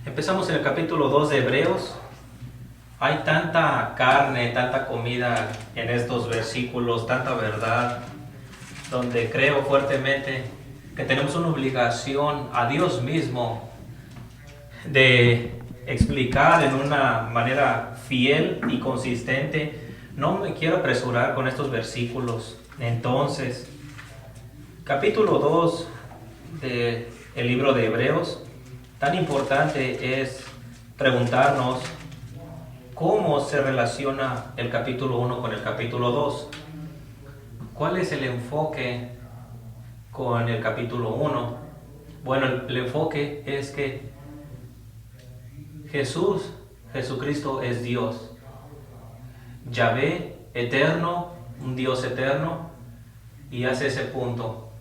Empezamos en el capítulo 2 de Hebreos. Hay tanta carne, tanta comida en estos versículos, tanta verdad, donde creo fuertemente que tenemos una obligación a Dios mismo de explicar en una manera fiel y consistente. No me quiero apresurar con estos versículos. Entonces, capítulo 2 del libro de Hebreos, tan importante es preguntarnos cómo se relaciona el capítulo 1 con el capítulo 2. ¿Cuál es el enfoque con el capítulo 1? Bueno, el enfoque es que Jesucristo es Dios. Yahvé, eterno, un Dios eterno, y hace ese punto.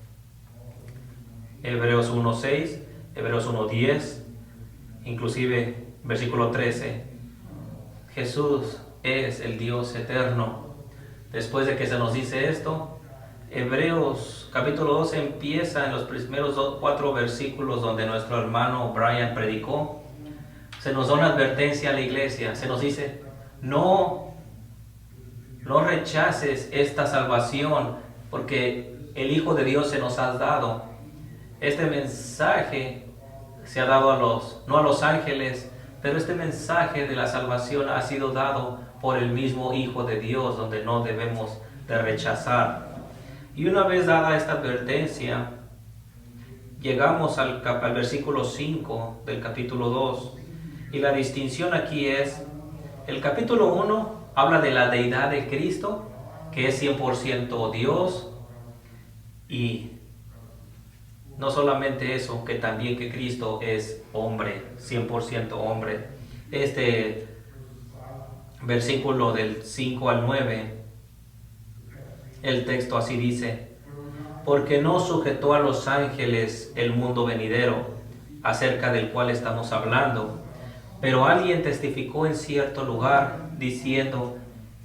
Hebreos 1:6, Hebreos 1:10, inclusive versículo 13. Jesús es el Dios eterno. Después de que se nos dice esto, Hebreos capítulo 2 empieza en los primeros 4 versículos donde nuestro hermano Brian predicó. Se nos da una advertencia a la iglesia. Se nos dice, no rechaces esta salvación porque el Hijo de Dios se nos ha dado. Este mensaje se ha dado no a los ángeles, pero este mensaje de la salvación ha sido dado por el mismo Hijo de Dios, donde no debemos de rechazar. Y una vez dada esta advertencia, llegamos al versículo 5 del capítulo 2. Y la distinción aquí es, el capítulo 1 habla de la deidad de Cristo, que es 100% Dios, y no solamente eso, que también que Cristo es hombre, 100% hombre. Este versículo del 5 al 9, el texto así dice, porque no sujetó a los ángeles el mundo venidero, acerca del cual estamos hablando, pero alguien testificó en cierto lugar, diciendo,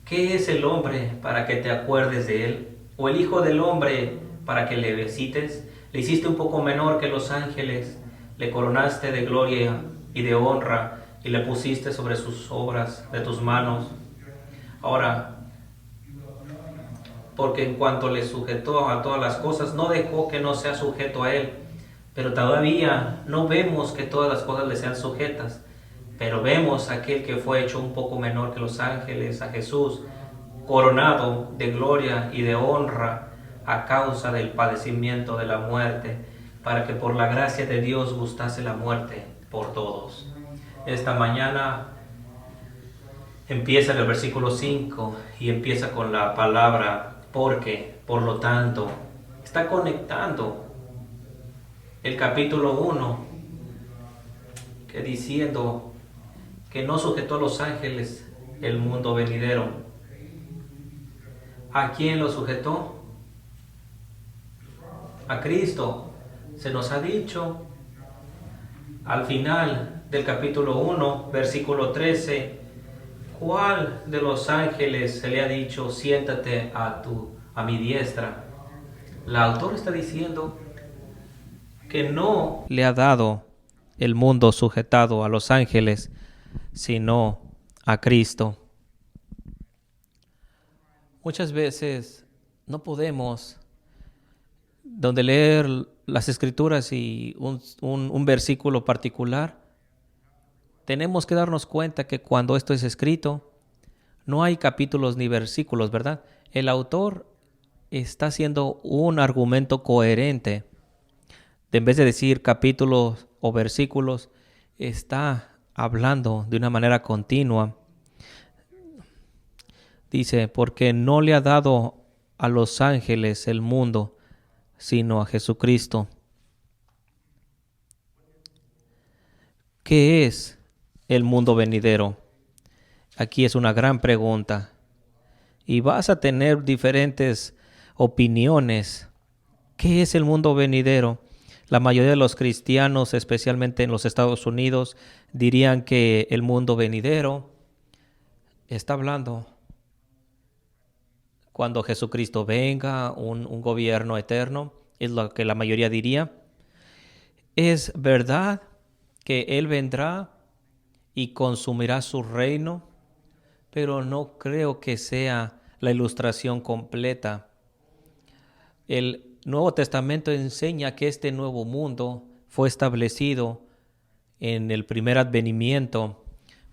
¿qué es el hombre para que te acuerdes de él? ¿O el hijo del hombre para que le visites? Le hiciste un poco menor que los ángeles, le coronaste de gloria y de honra, y le pusiste sobre sus obras de tus manos. Ahora, porque en cuanto le sujetó a todas las cosas, no dejó que no sea sujeto a él. Pero todavía no vemos que todas las cosas le sean sujetas. Pero vemos a aquel que fue hecho un poco menor que los ángeles, a Jesús, coronado de gloria y de honra a causa del padecimiento de la muerte, para que por la gracia de Dios gustase la muerte por todos. Esta mañana empieza en el versículo 5 y empieza con la palabra porque, por lo tanto, está conectando el capítulo 1 que diciendo que no sujetó a los ángeles el mundo venidero. ¿A quién lo sujetó? A Cristo. Se nos ha dicho al final del capítulo 1, versículo 13, ¿cuál de los ángeles se le ha dicho, siéntate a mi diestra? La autora está diciendo que no le ha dado el mundo sujetado a los ángeles, sino a Cristo. Muchas veces no podemos, donde leer las escrituras y un versículo particular, tenemos que darnos cuenta que cuando esto es escrito, no hay capítulos ni versículos, ¿verdad? El autor está haciendo un argumento coherente. En vez de decir capítulos o versículos, está hablando de una manera continua. Dice, porque no le ha dado a los ángeles el mundo, sino a Jesucristo. ¿Qué es el mundo venidero? Aquí es una gran pregunta. Y vas a tener diferentes opiniones. ¿Qué es el mundo venidero? La mayoría de los cristianos, especialmente en los Estados Unidos, dirían que el mundo venidero está hablando cuando Jesucristo venga, un gobierno eterno, es lo que la mayoría diría. Es verdad que Él vendrá y consumirá su reino, pero no creo que sea la ilustración completa. El Nuevo Testamento enseña que este nuevo mundo fue establecido en el primer advenimiento.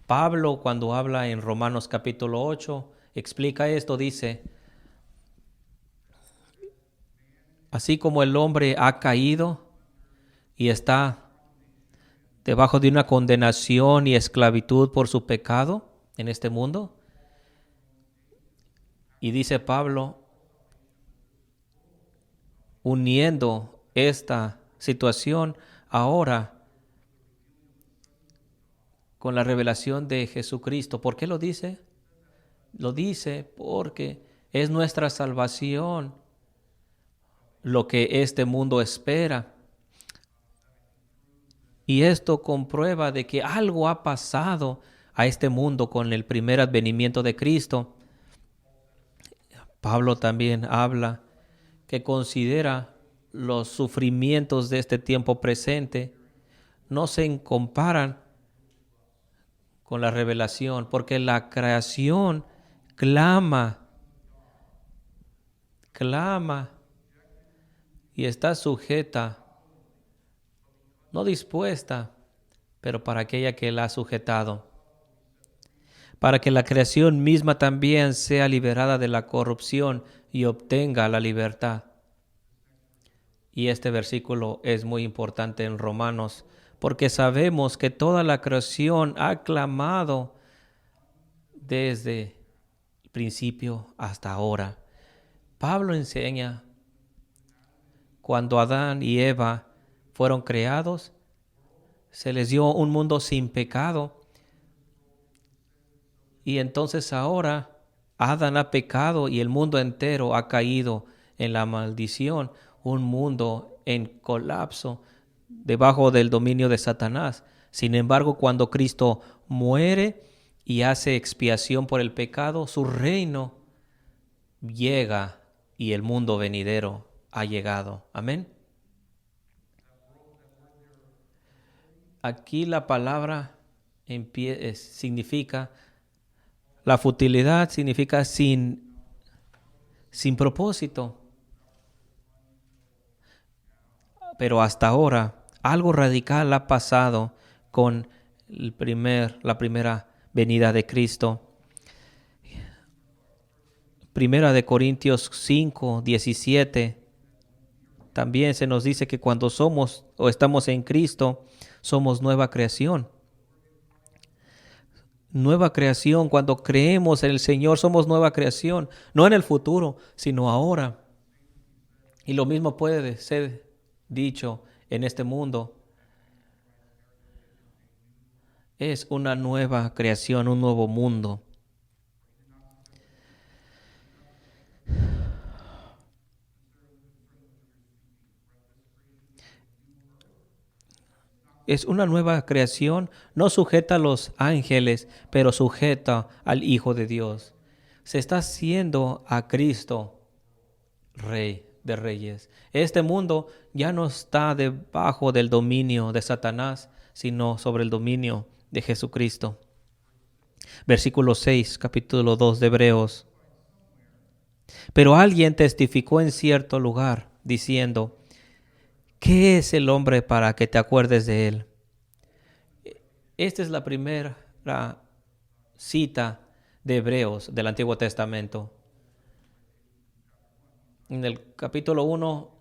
Pablo, cuando habla en Romanos capítulo 8, explica esto, dice: así como el hombre ha caído y está debajo de una condenación y esclavitud por su pecado en este mundo, y dice Pablo, uniendo esta situación ahora con la revelación de Jesucristo. ¿Por qué lo dice? Lo dice porque es nuestra salvación lo que este mundo espera. Y esto comprueba de que algo ha pasado a este mundo con el primer advenimiento de Cristo. Pablo también habla que considera los sufrimientos de este tiempo presente no se comparan con la revelación, porque la creación clama y está sujeta, no dispuesta, pero para aquella que la ha sujetado, para que la creación misma también sea liberada de la corrupción y obtenga la libertad. Y este versículo es muy importante en Romanos, porque sabemos que toda la creación ha clamado desde el principio hasta ahora. Pablo enseña cuando Adán y Eva fueron creados, se les dio un mundo sin pecado. Y entonces ahora Adán ha pecado y el mundo entero ha caído en la maldición, un mundo en colapso debajo del dominio de Satanás. Sin embargo, cuando Cristo muere y hace expiación por el pecado, su reino llega y el mundo venidero ha llegado. Amén. Aquí la palabra significa, la futilidad significa sin propósito. Pero hasta ahora algo radical ha pasado con la primera venida de Cristo. Primera de Corintios 5, 17. También se nos dice que cuando somos o estamos en Cristo, somos nueva creación. Nueva creación, cuando creemos en el Señor, somos nueva creación. No en el futuro, sino ahora. Y lo mismo puede ser dicho en este mundo. Es una nueva creación, un nuevo mundo. Es una nueva creación, no sujeta a los ángeles, pero sujeta al Hijo de Dios. Se está haciendo a Cristo Rey de Reyes. Este mundo ya no está debajo del dominio de Satanás, sino sobre el dominio de Jesucristo. Versículo 6, capítulo 2 de Hebreos. Pero alguien testificó en cierto lugar, diciendo: ¿qué es el hombre para que te acuerdes de él? Esta es la primera cita de Hebreos del Antiguo Testamento. En el capítulo 1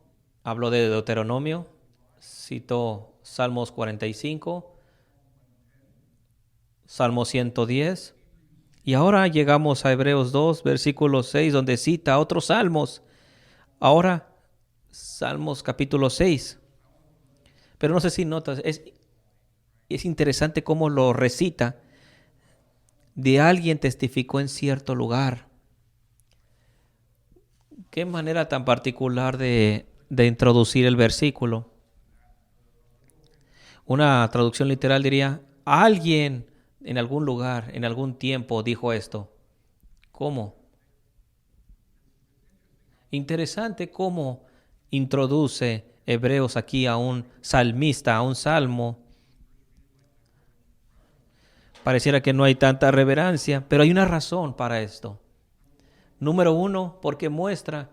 habló de Deuteronomio, citó Salmos 45, Salmo 110, y ahora llegamos a Hebreos 2, versículo 6, donde cita otros salmos. Ahora, Salmos capítulo 6. Pero no sé si notas, es interesante cómo lo recita. De alguien testificó en cierto lugar. Qué manera tan particular de introducir el versículo. Una traducción literal diría: alguien en algún lugar, en algún tiempo dijo esto. ¿Cómo? Interesante cómo introduce Hebreos aquí a un salmista, a un salmo, Pareciera que no hay tanta reverencia, pero hay una razón para esto. Número uno, porque muestra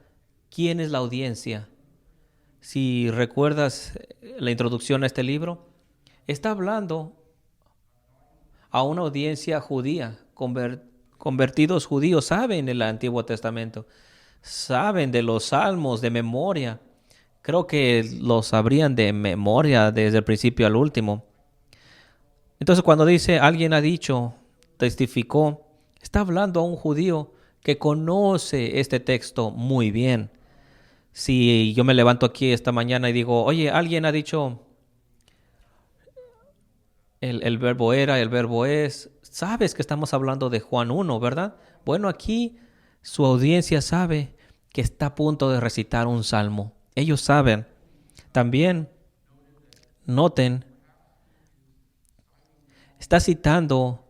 quién es la audiencia. Si recuerdas la introducción a este libro, está hablando a una audiencia judía. Convertidos judíos saben el Antiguo Testamento, saben de los salmos de memoria. Creo que los sabrían de memoria desde el principio al último. Entonces cuando dice alguien ha dicho, testificó, está hablando a un judío que conoce este texto muy bien. Si yo me levanto aquí esta mañana y digo, oye, alguien ha dicho, el verbo era, el verbo es, sabes que estamos hablando de Juan 1, ¿verdad? Bueno, aquí su audiencia sabe que está a punto de recitar un salmo. Ellos saben. También, noten, está citando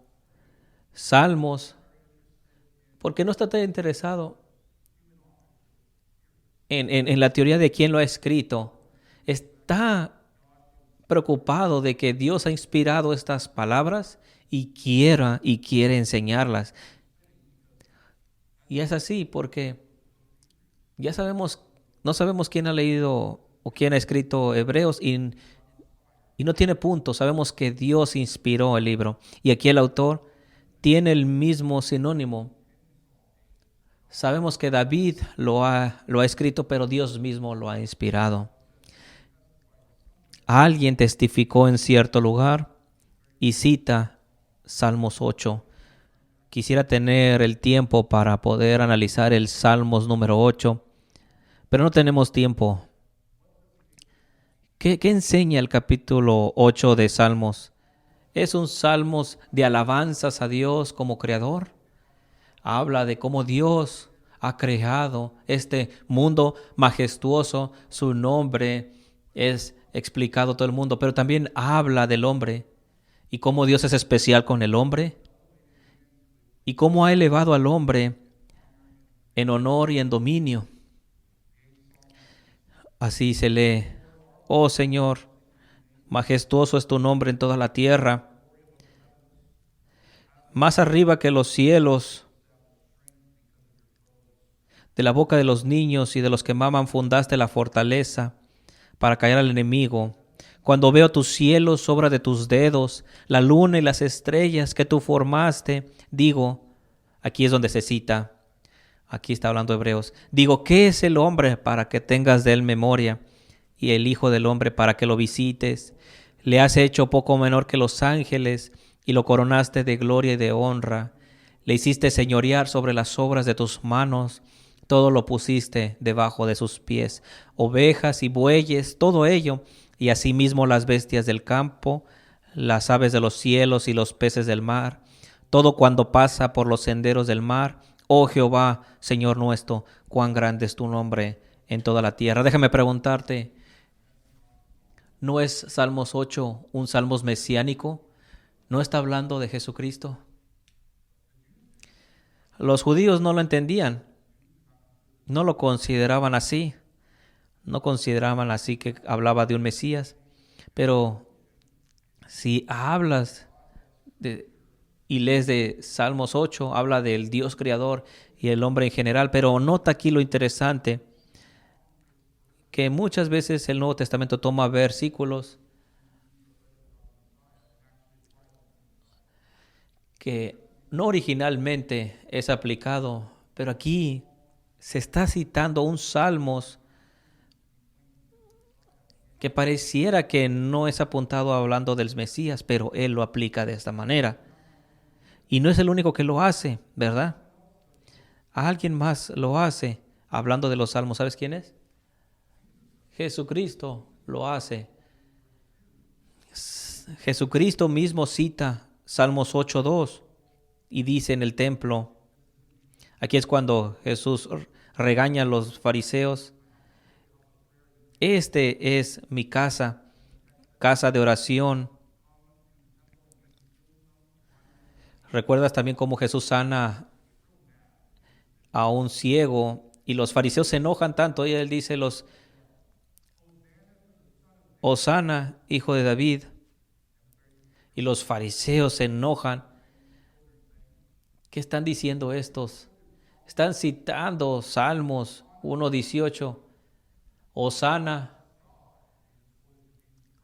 salmos porque no está tan interesado en la teoría de quién lo ha escrito. Está preocupado de que Dios ha inspirado estas palabras y quiere enseñarlas. Y es así porque ya sabemos, no sabemos quién ha leído o quién ha escrito Hebreos y no tiene punto. Sabemos que Dios inspiró el libro. Y aquí el autor tiene el mismo sinónimo. Sabemos que David lo ha escrito, pero Dios mismo lo ha inspirado. Alguien testificó en cierto lugar y cita Salmos 8. Quisiera tener el tiempo para poder analizar el Salmos número 8, pero no tenemos tiempo. ¿Qué enseña el capítulo 8 de Salmos? ¿Es un salmos de alabanzas a Dios como creador? Habla de cómo Dios ha creado este mundo majestuoso. Su nombre es explicado a todo el mundo, pero también habla del hombre y cómo Dios es especial con el hombre y cómo ha elevado al hombre en honor y en dominio. Así se lee: oh Señor, majestuoso es tu nombre en toda la tierra. Más arriba que los cielos. De la boca de los niños y de los que maman fundaste la fortaleza para callar al enemigo. Cuando veo tus cielos, obra de tus dedos, la luna y las estrellas que tú formaste, digo, aquí es donde se cita, aquí está hablando Hebreos, digo, ¿qué es el hombre para que tengas de él memoria? Y el hijo del hombre para que lo visites. Le has hecho poco menor que los ángeles y lo coronaste de gloria y de honra. Le hiciste señorear sobre las obras de tus manos. Todo lo pusiste debajo de sus pies, ovejas y bueyes, todo ello, y asimismo las bestias del campo, las aves de los cielos y los peces del mar, todo cuando pasa por los senderos del mar. Oh Jehová, Señor nuestro, cuán grande es tu nombre en toda la tierra. Déjame preguntarte, ¿no es Salmos 8 un salmos mesiánico? ¿No está hablando de Jesucristo? Los judíos no lo entendían. No lo consideraban así. No consideraban así que hablaba de un Mesías. Pero si hablas y lees de Salmos 8, habla del Dios creador y el hombre en general. Pero nota aquí lo interesante, que muchas veces el Nuevo Testamento toma versículos que no originalmente es aplicado, pero aquí se está citando un salmos que pareciera que no es apuntado hablando del Mesías, pero él lo aplica de esta manera. Y no es el único que lo hace, ¿verdad? Alguien más lo hace hablando de los salmos. ¿Sabes quién es? Jesucristo lo hace. Jesucristo mismo cita Salmos 8:2 y dice en el templo, aquí es cuando Jesús regaña a los fariseos: este es mi casa, casa de oración. ¿Recuerdas también cómo Jesús sana a un ciego y los fariseos se enojan tanto? Y él dice: Hosana, hijo de David. Y los fariseos se enojan ¿Qué están diciendo estos? Están citando Salmos 1:18. Hosana,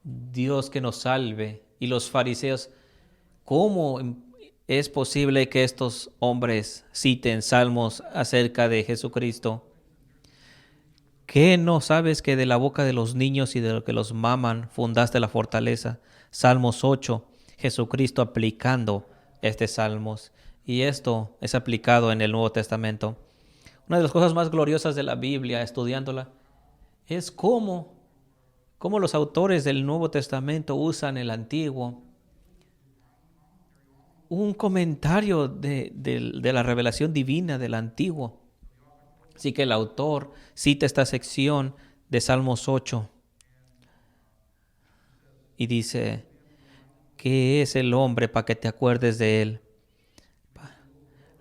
Dios que nos salve. Y los fariseos, ¿cómo es posible que estos hombres citen salmos acerca de Jesucristo? ¿Qué no sabes que de la boca de los niños y de lo que los maman fundaste la fortaleza? Salmos 8, Jesucristo aplicando salmos. Y esto es aplicado en el Nuevo Testamento. Una de las cosas más gloriosas de la Biblia, estudiándola, es cómo los autores del Nuevo Testamento usan el Antiguo. Un comentario de la revelación divina del Antiguo. Así que el autor cita esta sección de Salmos 8 y dice: ¿qué es el hombre para que te acuerdes de él?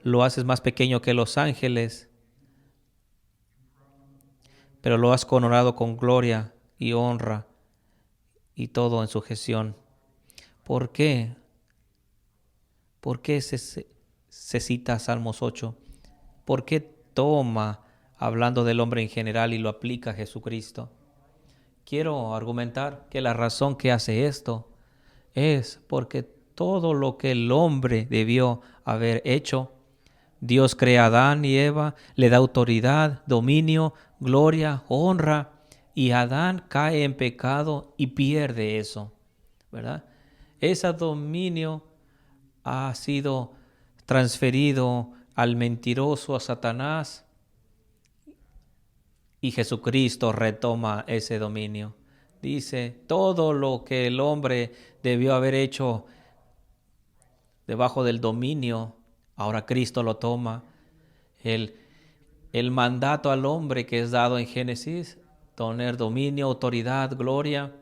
Lo haces más pequeño que los ángeles, pero lo has coronado con gloria y honra y todo en sujeción. ¿Por qué? ¿Por qué se cita Salmos 8? ¿Por qué toma hablando del hombre en general y lo aplica a Jesucristo? Quiero argumentar que la razón que hace esto es porque todo lo que el hombre debió haber hecho, Dios crea a Adán y Eva, le da autoridad, dominio, gloria, honra, y Adán cae en pecado y pierde eso, ¿verdad? Ese dominio ha sido transferido al mentiroso, a Satanás, y Jesucristo retoma ese dominio. Dice, todo lo que el hombre debió haber hecho debajo del dominio, ahora Cristo lo toma. El mandato al hombre que es dado en Génesis, tener dominio, autoridad, gloria,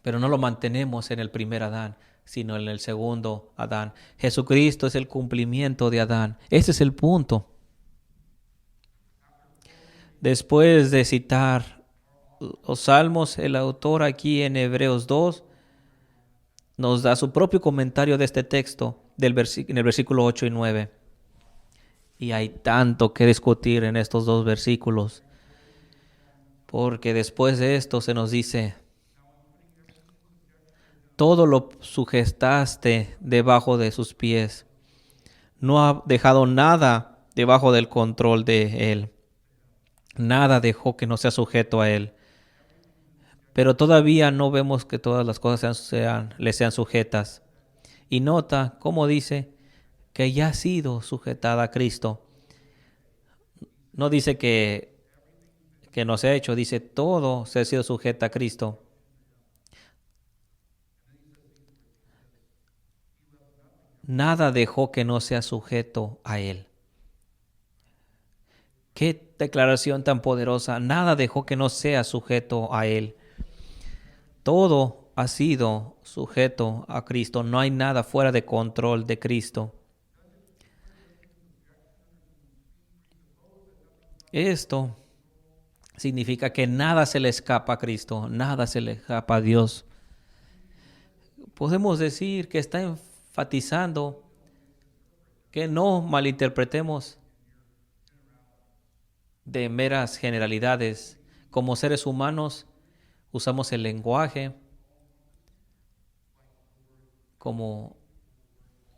pero no lo mantenemos en el primer Adán, sino en el segundo Adán. Jesucristo es el cumplimiento de Adán. Ese es el punto. Después de citar los salmos, el autor aquí en Hebreos 2 nos da su propio comentario de este texto en el versículo 8 y 9. Y hay tanto que discutir en estos dos versículos, porque después de esto se nos dice: todo lo sujetaste debajo de sus pies. No ha dejado nada debajo del control de él. Nada dejó que no sea sujeto a él. Pero todavía no vemos que todas las cosas le sean sujetas. Y nota cómo dice que ya ha sido sujetada a Cristo. No dice que no se ha hecho, dice todo se ha sido sujeta a Cristo. Nada dejó que no sea sujeto a él. Qué declaración tan poderosa. Nada dejó que no sea sujeto a él. Todo ha sido sujeto a Cristo. No hay nada fuera de control de Cristo. Esto significa que nada se le escapa a Cristo. Nada se le escapa a Dios. Podemos decir que está enfatizando que no malinterpretemos de meras generalidades. Como seres humanos usamos el lenguaje como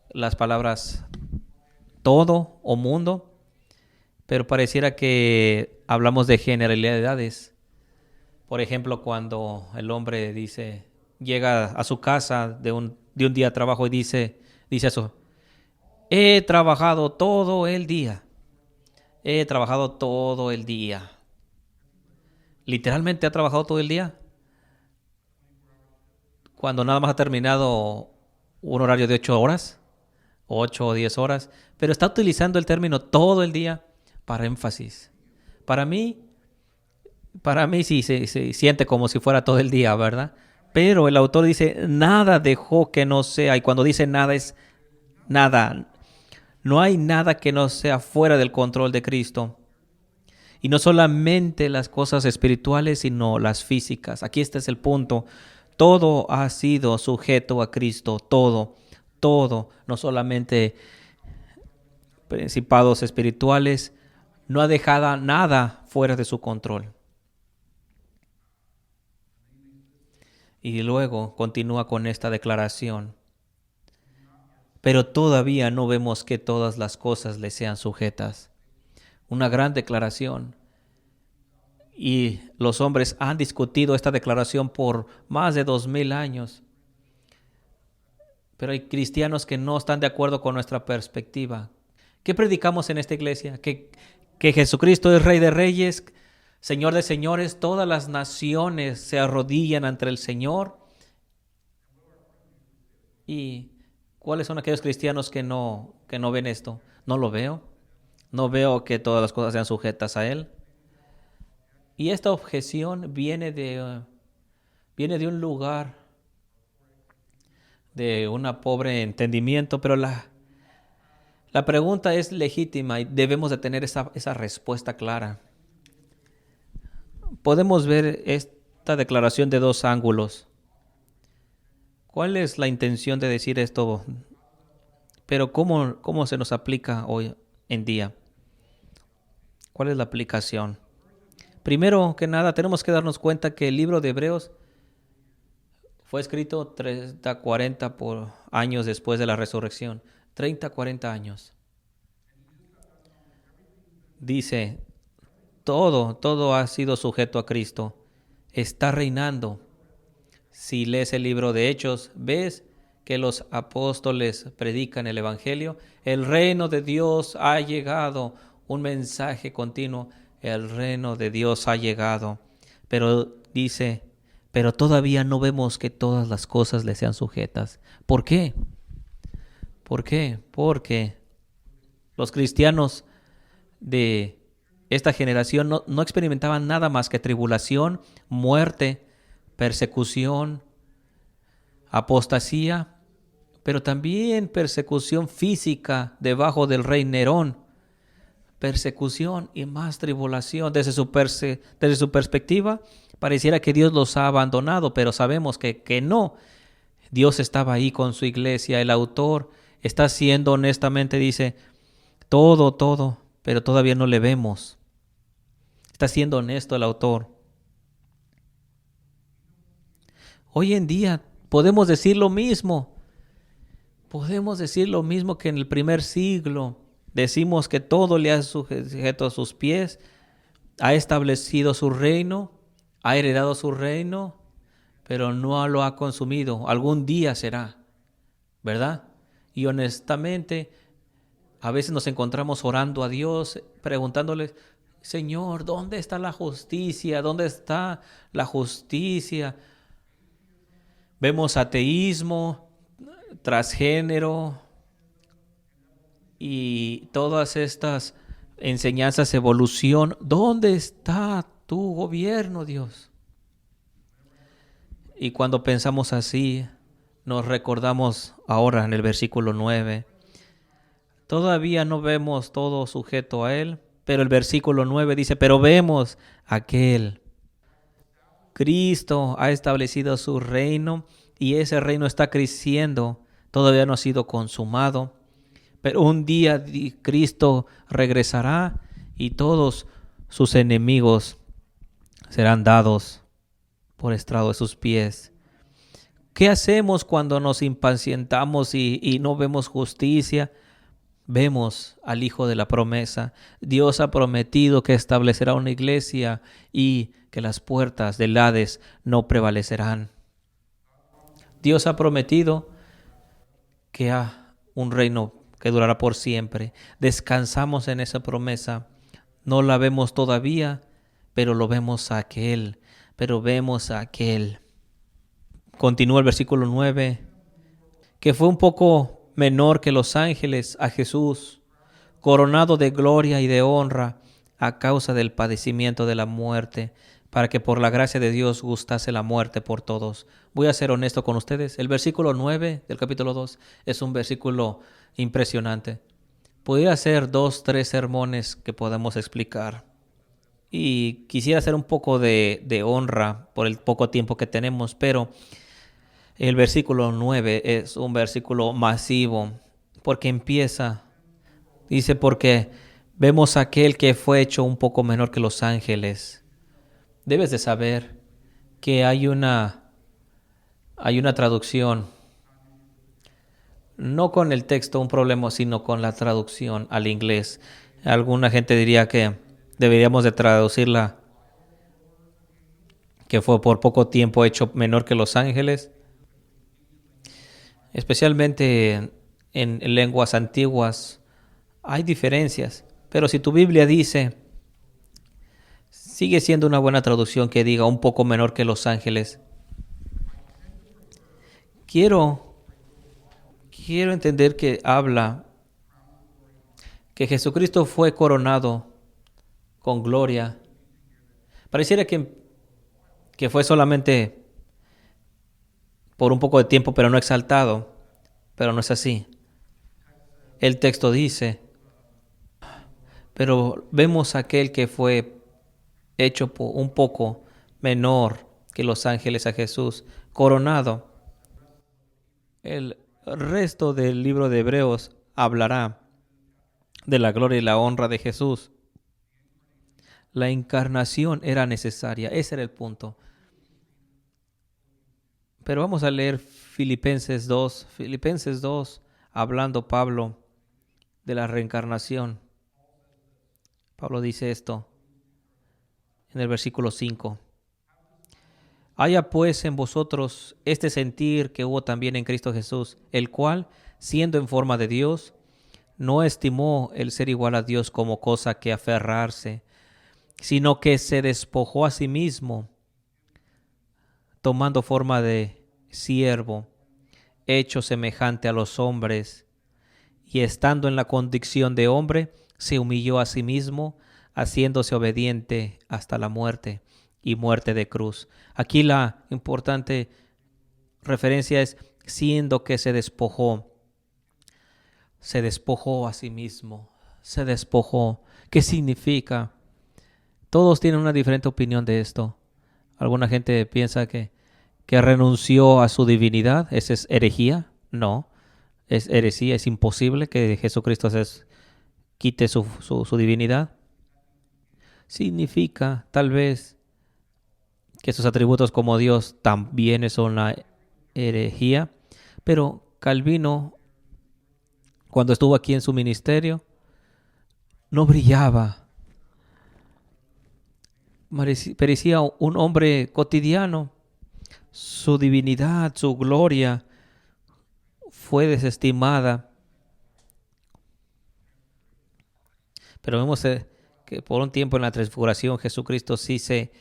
las palabras todo o mundo, pero pareciera que hablamos de generalidades. Por ejemplo, cuando el hombre llega a su casa de un día de trabajo y dice eso: he trabajado todo el día. He trabajado todo el día. ¿Literalmente ha trabajado todo el día? Cuando nada más ha terminado un horario de 8 horas, 8 o 10 horas, pero está utilizando el término todo el día para énfasis. Para mí sí se siente como si fuera todo el día, ¿verdad? Pero el autor dice, nada dejó que no sea, y cuando dice nada es nada. No hay nada que no sea fuera del control de Cristo. Y no solamente las cosas espirituales, sino las físicas. Aquí este es el punto. Todo ha sido sujeto a Cristo. Todo todo, no solamente principados espirituales, no ha dejado nada fuera de su control. Y luego continúa con esta declaración. Pero todavía no vemos que todas las cosas le sean sujetas. Una gran declaración. Y los hombres han discutido esta declaración por más de 2000 años. Pero hay cristianos que no están de acuerdo con nuestra perspectiva. ¿Qué predicamos en esta iglesia? Que Jesucristo es Rey de Reyes, Señor de señores, todas las naciones se arrodillan ante el Señor. ¿Y cuáles son aquellos cristianos que no ven esto? No lo veo. No veo que todas las cosas sean sujetas a Él. Y esta objeción viene de un lugar de un pobre entendimiento, pero la pregunta es legítima y debemos de tener esa respuesta clara. Podemos ver esta declaración de dos ángulos. ¿Cuál es la intención de decir esto? Pero ¿cómo se nos aplica hoy en día? ¿Cuál es la aplicación? Primero que nada, tenemos que darnos cuenta que el libro de Hebreos fue escrito 30, 40 años después de la resurrección. 30, 40 años. Dice, todo ha sido sujeto a Cristo. Está reinando. Si lees el libro de Hechos, ves que los apóstoles predican el Evangelio. El reino de Dios ha llegado. Un mensaje continuo. El reino de Dios ha llegado. Pero dice, pero todavía no vemos que todas las cosas le sean sujetas. ¿Por qué? ¿Por qué? Porque los cristianos de esta generación no experimentaban nada más que tribulación, muerte, persecución, apostasía, pero también persecución física debajo del rey Nerón. Persecución y más tribulación. Desde su perspectiva, pareciera que Dios los ha abandonado, pero sabemos que no. Dios estaba ahí con su iglesia. El autor está haciendo honestamente, dice, todo, pero todavía no le vemos. Está siendo honesto el autor. Hoy en día podemos decir lo mismo. Podemos decir lo mismo que en el primer siglo. Decimos que todo le ha sujeto a sus pies, ha establecido su reino, ha heredado su reino, pero no lo ha consumido. Algún día será, ¿verdad? Y honestamente, a veces nos encontramos orando a Dios, preguntándole, Señor, ¿dónde está la justicia? ¿Dónde está la justicia? Vemos ateísmo, transgénero y todas estas enseñanzas, evolución. ¿Dónde está tu gobierno, Dios? Y cuando pensamos así, nos recordamos ahora en el versículo 9. Todavía no vemos todo sujeto a Él, pero el versículo 9 dice, pero vemos aquel. Cristo ha establecido su reino y ese reino está creciendo. Todavía no ha sido consumado, pero un día Cristo regresará y todos sus enemigos serán dados por estrado de sus pies. ¿Qué hacemos cuando nos impacientamos y no vemos justicia? Vemos al Hijo de la promesa. Dios ha prometido que establecerá una iglesia y que las puertas del Hades no prevalecerán. Dios ha prometido que hay un reino que durará por siempre. Descansamos en esa promesa. No la vemos todavía, pero lo vemos a aquel. Continúa el versículo 9, que fue un poco menor que los ángeles a Jesús, coronado de gloria y de honra a causa del padecimiento de la muerte, para que por la gracia de Dios gustase la muerte por todos. Voy a ser honesto con ustedes. El versículo 9 del capítulo 2 es un versículo impresionante. Podría ser 2, 3 sermones que podemos explicar. Y quisiera hacer un poco de honra por el poco tiempo que tenemos, pero El versículo 9 es un versículo masivo porque dice, porque vemos a aquel que fue hecho un poco menor que los ángeles. Debes de saber que hay una traducción, no con el texto un problema, sino con la traducción al inglés. Alguna gente diría que deberíamos de traducirla, que fue por poco tiempo hecho menor que los ángeles, especialmente en lenguas antiguas. Hay diferencias, pero si tu Biblia dice, sigue siendo una buena traducción que diga un poco menor que los ángeles. Quiero entender que habla que Jesucristo fue coronado con gloria. Pareciera que fue solamente por un poco de tiempo, pero no exaltado. Pero no es así. El texto dice, pero vemos a aquel que fue hecho un poco menor que los ángeles, a Jesús, coronado. El resto del libro de Hebreos hablará de la gloria y la honra de Jesús. La encarnación era necesaria, ese era el punto. Pero vamos a leer Filipenses 2. Filipenses 2, hablando Pablo de la reencarnación. Pablo dice esto en el versículo 5. Haya pues en vosotros este sentir que hubo también en Cristo Jesús, el cual, siendo en forma de Dios, no estimó el ser igual a Dios como cosa que aferrarse, sino que se despojó a sí mismo, tomando forma de siervo, hecho semejante a los hombres, y estando en la condición de hombre, se humilló a sí mismo, haciéndose obediente hasta la muerte y muerte de cruz. Aquí la importante referencia es siendo que se despojó a sí mismo, se despojó. ¿Qué significa? Todos tienen una diferente opinión de esto. Alguna gente piensa que renunció a su divinidad. ¿Esa es herejía? No, es herejía, es imposible que Jesucristo quite su divinidad. Significa tal vez que sus atributos como Dios también son una herejía, pero Calvino, cuando estuvo aquí en su ministerio, no brillaba. Parecía un hombre cotidiano. Su divinidad, su gloria fue desestimada. Pero vemos que por un tiempo en la transfiguración Jesucristo sí se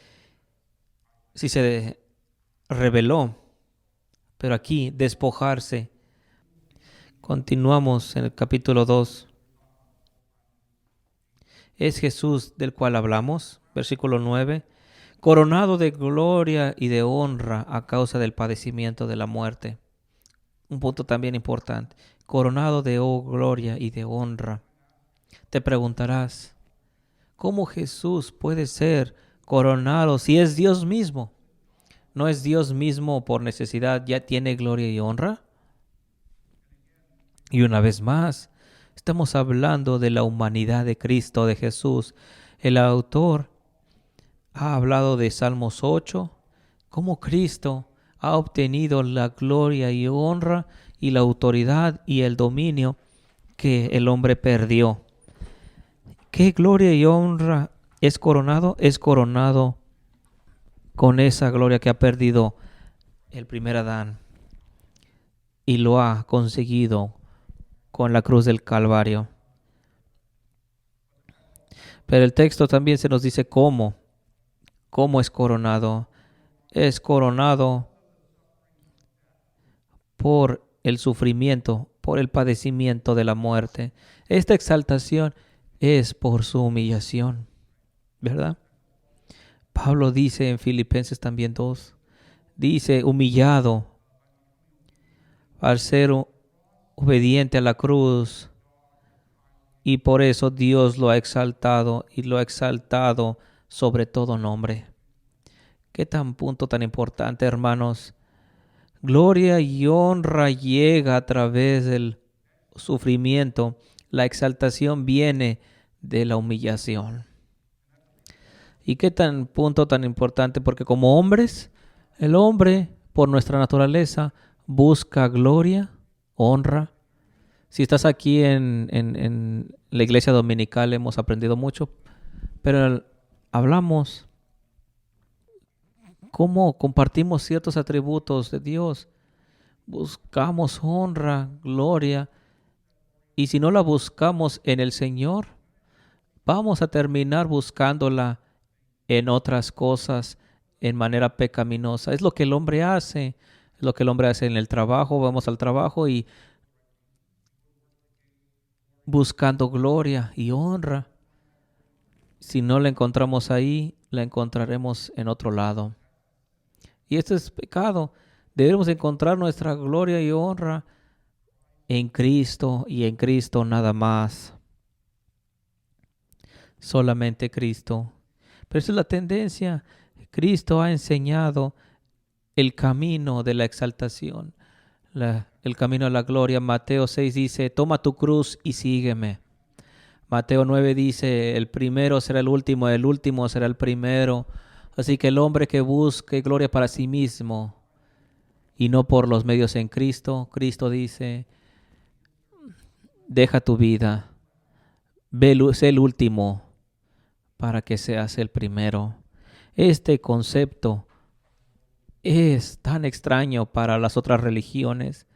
reveló. Pero aquí despojarse. Continuamos en el capítulo 2. Es Jesús del cual hablamos. Versículo 9. Coronado de gloria y de honra a causa del padecimiento de la muerte. Un punto también importante. Coronado de gloria y de honra. Te preguntarás, ¿cómo Jesús puede ser coronado si es Dios mismo? ¿No es Dios mismo por necesidad ya tiene gloria y honra? Y una vez más, estamos hablando de la humanidad de Cristo, de Jesús. El autor ha hablado de Salmos 8, cómo Cristo ha obtenido la gloria y honra y la autoridad y el dominio que el hombre perdió. ¿Qué gloria y honra es coronado? Es coronado con esa gloria que ha perdido el primer Adán y lo ha conseguido con la cruz del Calvario. Pero el texto también se nos dice cómo es coronado. Es coronado por el sufrimiento, por el padecimiento de la muerte. Esta exaltación es por su humillación, ¿verdad? Pablo dice en Filipenses también 2, dice humillado al ser obediente a la cruz, y por eso Dios lo ha exaltado y lo ha exaltado sobre todo nombre. Qué tan punto tan importante, hermanos. Gloria y honra llega a través del sufrimiento. La exaltación viene de la humillación. ¿Y qué tan punto tan importante? Porque como hombres, el hombre, por nuestra naturaleza, busca gloria, honra. Si estás aquí en la iglesia dominical, hemos aprendido mucho, pero hablamos cómo compartimos ciertos atributos de Dios. Buscamos honra, gloria, y si no la buscamos en el Señor, vamos a terminar buscándola en otras cosas en manera pecaminosa. Es lo que el hombre hace, es lo que el hombre hace en el trabajo. Vamos al trabajo y buscando gloria y honra. Si no la encontramos ahí, la encontraremos en otro lado. Y esto es pecado. Debemos encontrar nuestra gloria y honra en Cristo y en Cristo nada más. Solamente Cristo. Pero esa es la tendencia. Cristo ha enseñado el camino de la exaltación, el camino a la gloria. Mateo 6 dice, toma tu cruz y sígueme. Mateo 9 dice, el primero será el último será el primero. Así que el hombre que busque gloria para sí mismo y no por los medios en Cristo, Cristo dice, deja tu vida, sé el último para que seas el primero. Este concepto es tan extraño para las otras religiones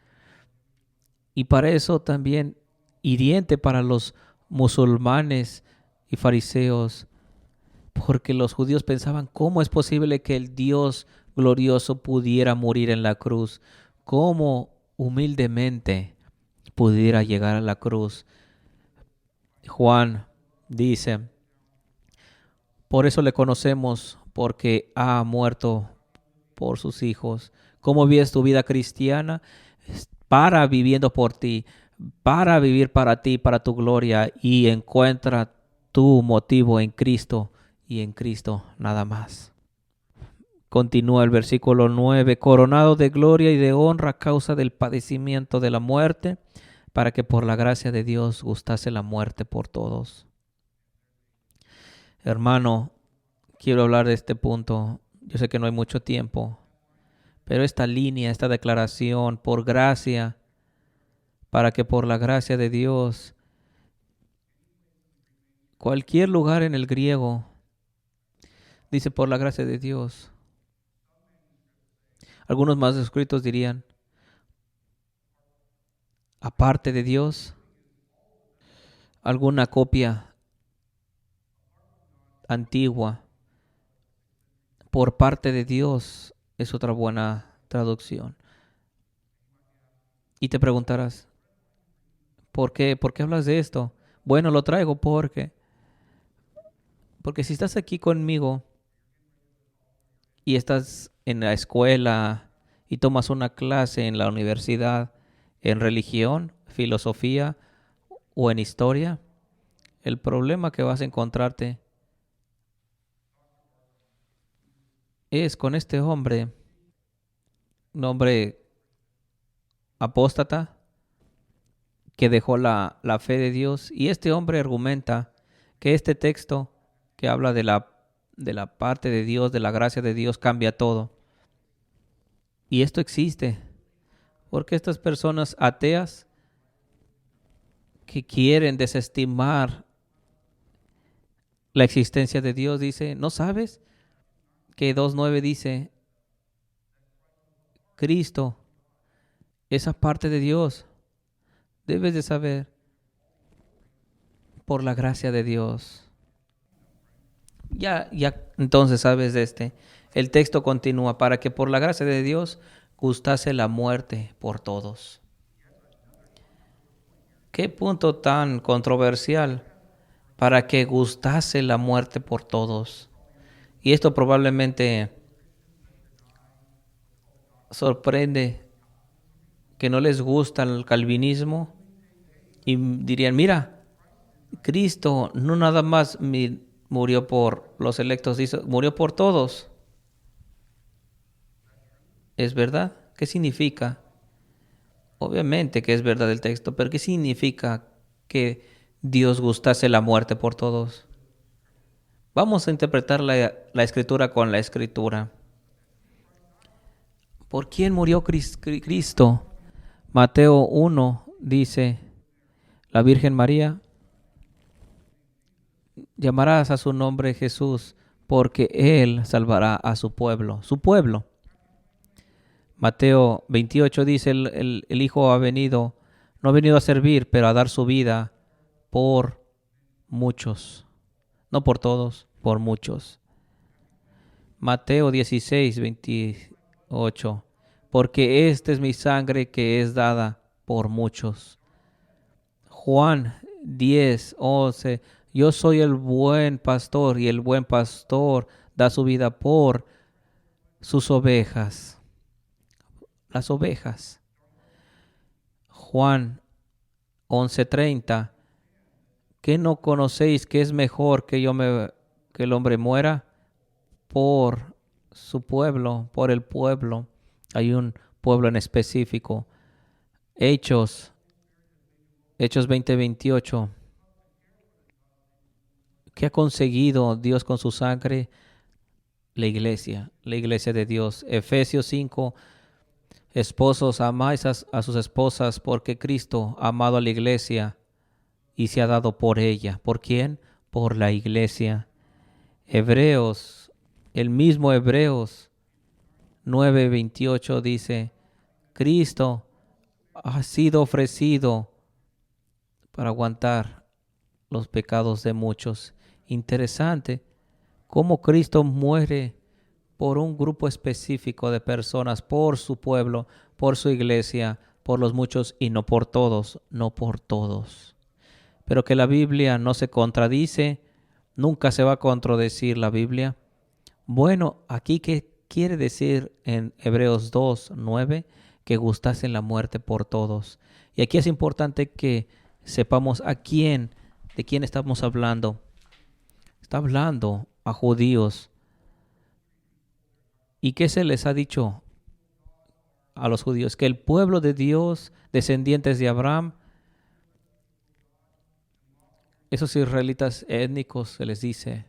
y para eso también hiriente para los musulmanes y fariseos, porque los judíos pensaban, ¿cómo es posible que el Dios glorioso pudiera morir en la cruz? ¿Cómo humildemente pudiera llegar a la cruz? Juan dice, por eso le conocemos, porque ha muerto por sus hijos. ¿Cómo vives tu vida cristiana? Para viviendo por ti, para vivir para ti, para tu gloria, y encuentra tu motivo en Cristo y en Cristo nada más. Continúa el versículo 9, coronado de gloria y de honra a causa del padecimiento de la muerte, para que por la gracia de Dios gustase la muerte por todos. Hermano, quiero hablar de este punto. Yo sé que no hay mucho tiempo, pero esta línea, esta declaración, por gracia, para que por la gracia de Dios, cualquier lugar en el griego, dice por la gracia de Dios. Algunos más escritos dirían, aparte de Dios, alguna copia antigua, por parte de Dios, es otra buena traducción. Y te preguntarás, ¿por qué? ¿Por qué hablas de esto? Bueno, lo traigo porque si estás aquí conmigo y estás en la escuela y tomas una clase en la universidad en religión, filosofía o en historia, el problema que vas a encontrarte es con este hombre, un hombre apóstata que dejó la fe de Dios, y este hombre argumenta que este texto que habla de la parte de Dios, de la gracia de Dios, cambia todo. Y esto existe porque estas personas ateas que quieren desestimar la existencia de Dios, dice, ¿no sabes que 2:9 dice, Cristo, esa parte de Dios, debes de saber, por la gracia de Dios? Ya entonces sabes de este. El texto continúa, para que por la gracia de Dios gustase la muerte por todos. Qué punto tan controversial, para que gustase la muerte por todos. Y esto probablemente sorprende que no les gusta el calvinismo y dirían, mira, Cristo no nada más murió por los electos, murió por todos. Es verdad, ¿Qué significa? Obviamente que es verdad el texto, pero ¿qué significa que Dios gustase la muerte por todos? Vamos a interpretar la escritura con la escritura. ¿Por quién murió Cristo? Mateo 1 dice, la Virgen María, llamarás a su nombre Jesús, porque Él salvará a su pueblo. Su pueblo. Mateo 28 dice, el Hijo no ha venido a servir, pero a dar su vida por muchos. No por todos, por muchos. Mateo 16, 28. Porque esta es mi sangre que es dada por muchos. Juan 10, 11. Yo soy el buen pastor y el buen pastor da su vida por sus ovejas. Las ovejas. Juan 11:30. ¿Qué no conocéis que es mejor que el hombre muera por su pueblo, por el pueblo? Hay un pueblo en específico. Hechos 20:28. ¿Qué ha conseguido Dios con su sangre? La iglesia de Dios. Efesios 5. Esposos, amáis a sus esposas porque Cristo ha amado a la iglesia y se ha dado por ella. ¿Por quién? Por la iglesia. Hebreos, el mismo Hebreos 9:28 dice, Cristo ha sido ofrecido para aguantar los pecados de muchos. Interesante cómo Cristo muere por un grupo específico de personas, por su pueblo, por su iglesia, por los muchos y no por todos, no por todos. Pero que la Biblia no se contradice, nunca se va a contradecir la Biblia. Bueno, aquí ¿qué quiere decir en Hebreos 2:9? Que gustasen la muerte por todos. Y aquí es importante que sepamos de quién estamos hablando. Está hablando a judíos. ¿Y qué se les ha dicho a los judíos? Que el pueblo de Dios, descendientes de Abraham, esos israelitas étnicos, se les dice,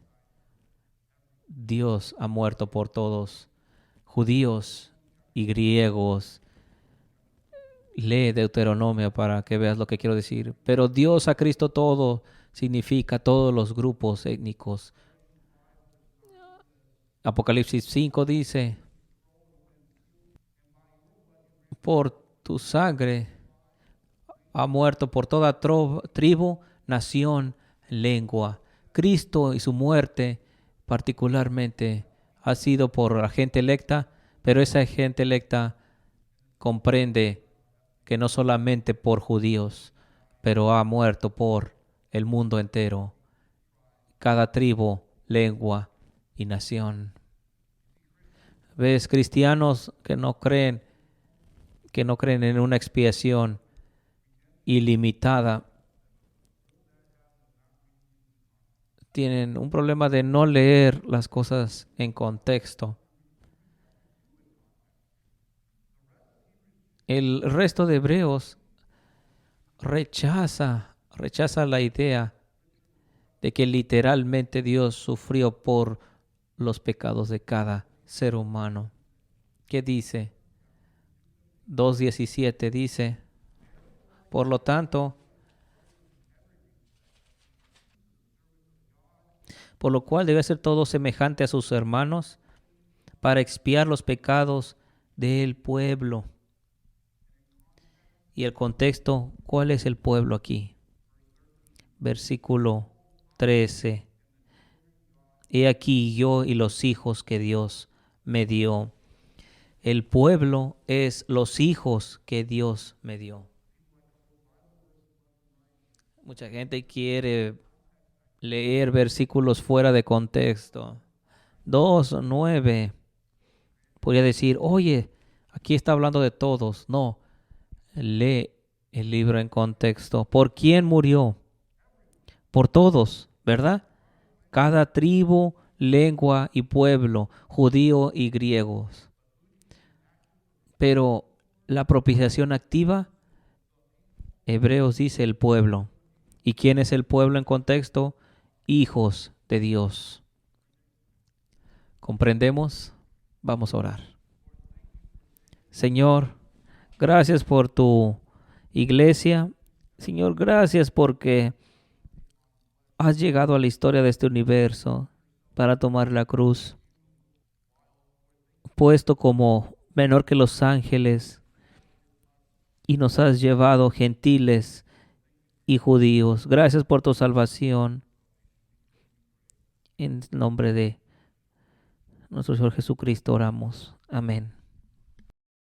Dios ha muerto por todos, judíos y griegos. Lee Deuteronomio para que veas lo que quiero decir. Pero Dios a Cristo todo significa todos los grupos étnicos. Apocalipsis 5 dice, por tu sangre ha muerto por toda tribu, nación, lengua. Cristo y su muerte particularmente ha sido por la gente electa, pero esa gente electa comprende que no solamente por judíos, pero ha muerto por el mundo entero, cada tribu, lengua y nación. ¿Ves? Cristianos que no creen en una expiación ilimitada, tienen un problema de no leer las cosas en contexto. El resto de hebreos rechaza la idea de que literalmente Dios sufrió por los pecados de cada ser humano. ¿Qué dice? 2:17 dice, por lo tanto, por lo cual debe ser todo semejante a sus hermanos para expiar los pecados del pueblo. Y el contexto, ¿cuál es el pueblo aquí? Versículo 13. He aquí yo y los hijos que Dios me dio. El pueblo es los hijos que Dios me dio. Mucha gente quiere leer versículos fuera de contexto. 2:9. Podría decir, oye, aquí está hablando de todos. No, lee el libro en contexto. ¿Por quién murió? Por todos, ¿verdad? Cada tribu, lengua y pueblo, judío y griegos. Pero la propiciación activa, Hebreos dice el pueblo. ¿Y quién es el pueblo en contexto? Hijos de Dios. ¿Comprendemos? Vamos a orar. Señor, gracias por tu iglesia. Señor, gracias porque has llegado a la historia de este universo para tomar la cruz, puesto como menor que los ángeles, y nos has llevado gentiles y judíos. Gracias por tu salvación. En nombre de nuestro Señor Jesucristo oramos. Amén.